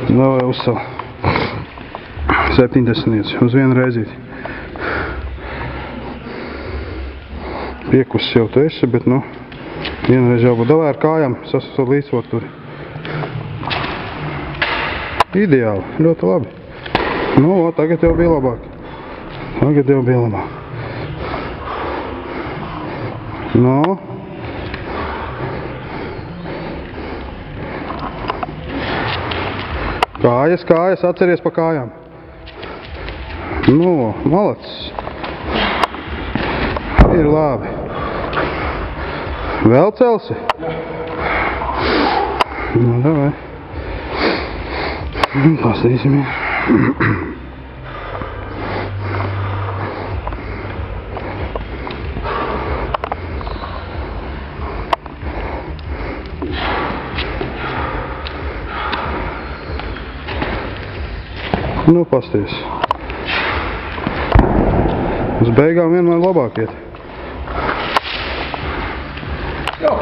Nu, vai uzsal. 70 uz vienu reizīti. Piekusis jau tu esi, bet nu, vienreiz jau būtu. Davai ar kājām sasasot līdzsvaru tur. Ideāli, ļoti labi. Nu, tagad jau bija labāk. Tagad jau bija labāk. Nu. Kājas, atceries pa kājām. Nu, malacis. Ir labi. Vēl celsi? Nu, davai. Pastīsim. Nu, pasties. Uz beigām vienmēr labāk iet. Jā.